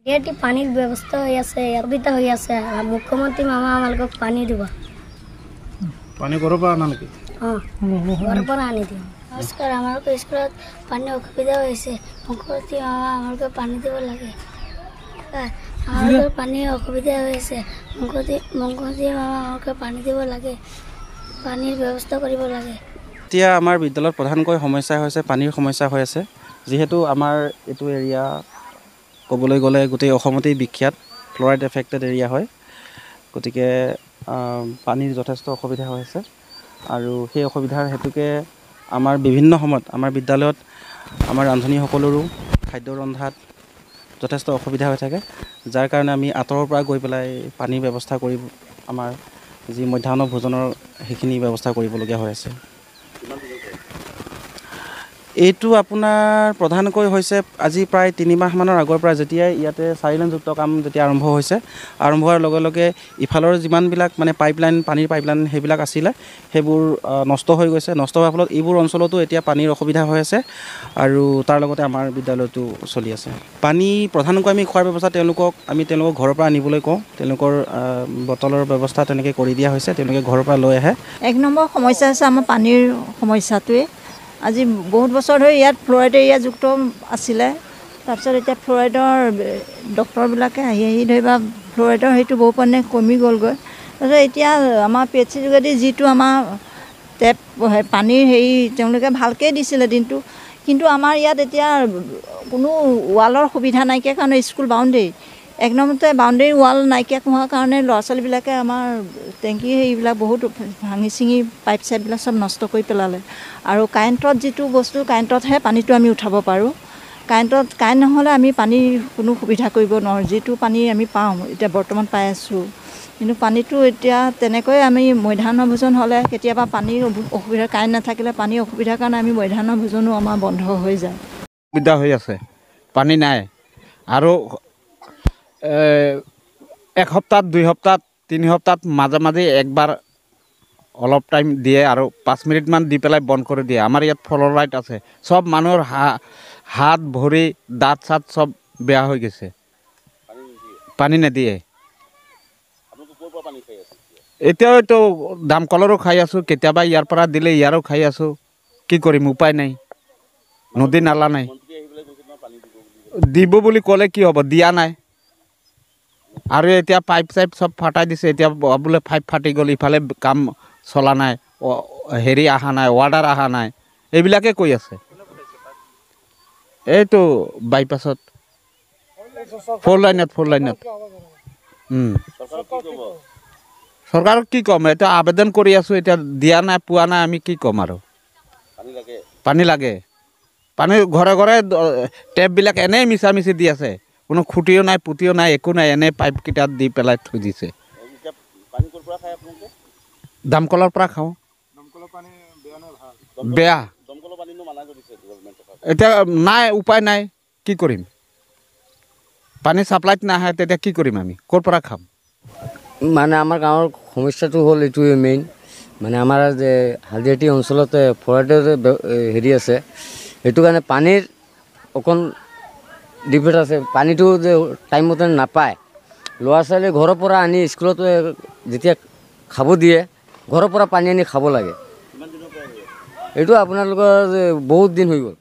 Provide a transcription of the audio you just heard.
ইয়াতে পানীৰ ব্যৱস্থা হৈ আছে, সুবিধা হৈ আছে। মুখ্যমন্ত্ৰী মামা আমালোকক পানী দিব। পানী ঘৰৰ পৰা আনা নেকি? ঘৰৰ পৰা আনি দিওঁ। নমস্কাৰ, আমালোকৰ স্কুলত পানীৰ অসুবিধা হৈছে। মুখ্যমন্ত্ৰী মামা আমালোকক পানী দিব লাগে। আমালোকৰ পানীৰ অসুবিধা হৈ আছে। মুখ্যমন্ত্ৰী মামা আমালোকক পানী দিব লাগে, পানীৰ ব্যৱস্থা কৰিব লাগে। এতিয়া আমাৰ বিদ্যালয়ত প্ৰধানকৈ সমস্যা হৈছে পানীৰ সমস্যা হৈ আছে। যিহেতু আমাৰ এইটো এৰিয়া ক'বলৈ গ'লে গোটেই অসমতেই বিখ্যাত ফ্ল'ৰাইড এফেক্টেড এৰিয়া হয়, গতিকে পানীৰ যথেষ্ট অসুবিধা হৈ আছে। আৰু সেই অসুবিধাৰ হেতুকে আমাৰ বিভিন্ন সময়ত আমাৰ বিদ্যালয়ত আমাৰ ৰান্ধনীসকলৰো খাদ্য ৰন্ধাত যথেষ্ট অসুবিধা হৈ থাকে, যাৰ কাৰণে আমি আঁতৰৰ পৰা গৈ পেলাই পানীৰ ব্যৱস্থা কৰি আমাৰ যি মধ্যাহ্ন ভোজনৰ সেইখিনি ব্যৱস্থা কৰিবলগীয়া হৈ আছে। এইটো আপোনাৰ প্ৰধানকৈ হৈছে আজি প্ৰায় 3 মাহমানৰ আগৰ পৰা যেতিয়াই ইয়াতে 4 লেনযুক্ত কাম যেতিয়া আৰম্ভ হৈছে, আৰম্ভ হোৱাৰ লগে লগে ইফালৰ যিমানবিলাক মানে পানীৰ পাইপলাইন সেইবিলাক আছিলে সেইবোৰ নষ্ট হৈ গৈছে। নষ্ট হোৱাৰ ফলত এইবোৰ অঞ্চলতো এতিয়া পানীৰ অসুবিধা হৈ আছে আৰু তাৰ লগতে আমাৰ বিদ্যালয়টো চলি আছে। পানী প্ৰধানকৈ আমি খোৱাৰ ব্যৱস্থা তেওঁলোকক ঘৰৰ পৰা আনিবলৈ কওঁ। তেওঁলোকৰ বটলৰ ব্যৱস্থা তেনেকৈ কৰি দিয়া হৈছে, তেওঁলোকে ঘৰৰ পৰা লৈ আহে। 1 নম্বৰ সমস্যা হৈছে আমাৰ পানীৰ সমস্যাটোৱে। আজি বহুত বছৰ ধৰি ইয়াত ফ্ল'ৰাইড এৰিয়া যুক্ত আছিলে। তাৰপিছত এতিয়া ফ্ল'ৰাইডৰ ডক্টৰবিলাকে আহি ধৰিবা ফ্ল'ৰাইডৰ সেইটো বহু পৰিমাণে কমি গ'লগৈ। তাৰপিছত এতিয়া আমাৰ PHC যোগেদি যিটো আমাৰ টেপ পানীৰ তেওঁলোকে ভালকৈ দিছিলে দিনটো, কিন্তু আমাৰ ইয়াত এতিয়া কোনো ৱালৰ সুবিধা নাইকিয়া কাৰণে স্কুল বাউণ্ডেৰী 1 নম্বৰতে বাউণ্ডেৰী ৱাল নাইকিয়া হোৱাৰ কাৰণে ল'ৰা ছোৱালীবিলাকে আমাৰ টেংকি সেইবিলাক বহুত ভাঙি চিঙি পাইপ চাইপবিলাক চব নষ্ট কৰি পেলালে। আৰু কাৰেণ্টত যিটো বস্তু কাৰেণ্টতহে পানীটো আমি উঠাব পাৰোঁ। কাৰেণ্ট নহ'লে আমি পানীৰ কোনো সুবিধা কৰিব নোৱাৰোঁ। যিটো পানী আমি পাওঁ এতিয়া বৰ্তমান পাই আছোঁ, কিন্তু পানীটো এতিয়া তেনেকৈ আমি মধ্যাহ্ন ভোজন হ'লে কেতিয়াবা পানীৰ অসুবিধা, কাৰেণ্ট নাথাকিলে পানীৰ অসুবিধাৰ কাৰণে আমি মধ্যাহ্ন ভোজনো আমাৰ বন্ধ হৈ যায়। অসুবিধা হৈ আছে, পানী নাই। আৰু 1 সপ্তাহ 2 সপ্তাহ 3 সপ্তাহ মাজে মাজে একবাৰ অলপ টাইম দিয়ে আৰু 5 মিনিটমান দি পেলাই বন্ধ কৰি দিয়ে। আমাৰ ইয়াত ফ্ল'ৰাইড আছে, চব মানুহৰ হাত ভৰি দাঁত চাত চব বেয়া হৈ গৈছে, পানী নিদিয়ে। এতিয়াওতো দামকলৰো খাই আছোঁ, কেতিয়াবা ইয়াৰ পৰা দিলে ইয়াৰো খাই আছোঁ। কি কৰিম, উপায় নাই, নদী নালা নাই। দিব বুলি ক'লে কি হ'ব, দিয়া নাই। আৰু এতিয়া পাইপ চাইপ চব ফাটাই দিছে। এতিয়া বোলে পাইপ ফাটি গ'ল, ইফালে কাম চলা নাই, অহা নাই, ৱাৰ্ডাৰ অহা নাই, এইবিলাকে কৈ আছে। এইটো বাইপাছত 4 লাইনত চৰকাৰক কি ক'ম, এতিয়া আবেদন কৰি আছোঁ, এতিয়া দিয়া নাই, পোৱা নাই, আমি কি ক'ম আৰু। পানী লাগে। পানী ঘৰে ঘৰে টেপবিলাক এনেই মিছামিছি দি আছে, কোনো খুঁটিও নাই পুতিও নাই, একো নাই, এনেই পাইপকেইটা দি পেলাই থৈ দিছে। দামকলৰ পৰা খাওঁ। বেয়া। এতিয়া নাই, উপায় নাই, কি কৰিম। পানী ছাপ্লাইত নাহে, তেতিয়া কি কৰিম আমি, ক'ৰ পৰা খাম। মানে আমাৰ গাঁৱৰ সমস্যাটো হ'ল এইটোৱে মেইন, মানে আমাৰ যে হালদিয়াটি অঞ্চলতে ফ্ল'ৰাইডৰ আছে, সেইটো কাৰণে পানীৰ অকণ ডিফেক্ট আছে। পানীটো যে টাইমমতে নাপায়, ল'ৰা ছোৱালী ঘৰৰ পৰা আনি স্কুলত যেতিয়া খাব দিয়ে, ঘৰৰ পৰা পানী আনি খাব লাগে। এইটো আপোনালোকৰ বহুত দিন হৈ গ'ল।